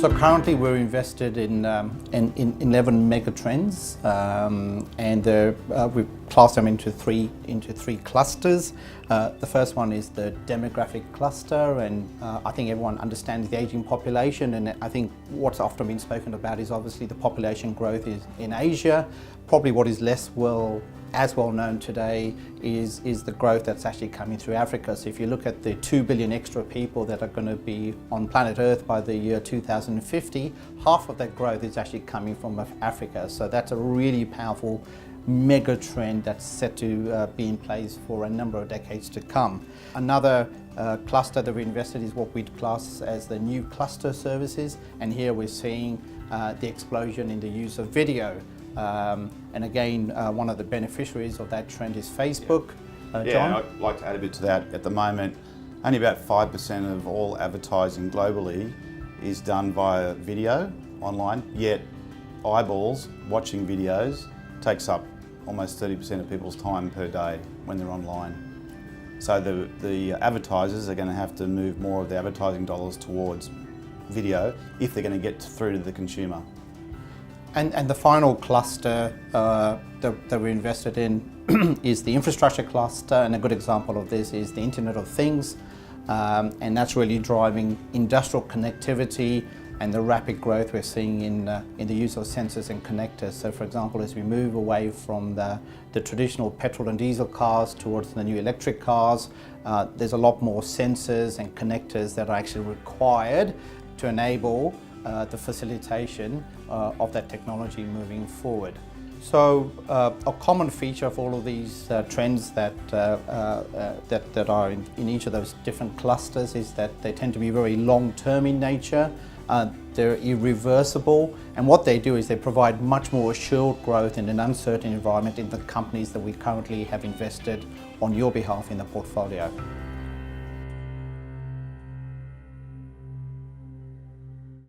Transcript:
So currently we're invested in 11 megatrends, and we've classed them into three clusters. The first one is the demographic cluster, and I think everyone understands the aging population, and I think what's often been spoken about is obviously the population growth is in Asia. Probably what is less as well known today is the growth that's actually coming through Africa. So if you look at the 2 billion extra people that are going to be on planet Earth by the year 2050, half of that growth is actually coming from Africa. So that's a really powerful mega trend that's set to be in place for a number of decades to come. Another cluster that we invested is what we'd class as the new cluster services, and here we're seeing the explosion in the use of video. And again, one of the beneficiaries of that trend is Facebook. John? I'd like to add a bit to that. At the moment, only about 5% of all advertising globally is done via video online, yet eyeballs watching videos takes up almost 30% of people's time per day when they're online. So the advertisers are going to have to move more of the advertising dollars towards video if they're going to get through to the consumer. And the final cluster that we're invested in is the infrastructure cluster, and a good example of this is the Internet of Things, and that's really driving industrial connectivity and the rapid growth we're seeing in the use of sensors and connectors. So for example, as we move away from the traditional petrol and diesel cars towards the new electric cars, there's a lot more sensors and connectors that are actually required to enable the facilitation of that technology moving forward. So a common feature of all of these trends that are in each of those different clusters is that they tend to be very long-term in nature. They're irreversible, and what they do is they provide much more assured growth in an uncertain environment in the companies that we currently have invested on your behalf in the portfolio.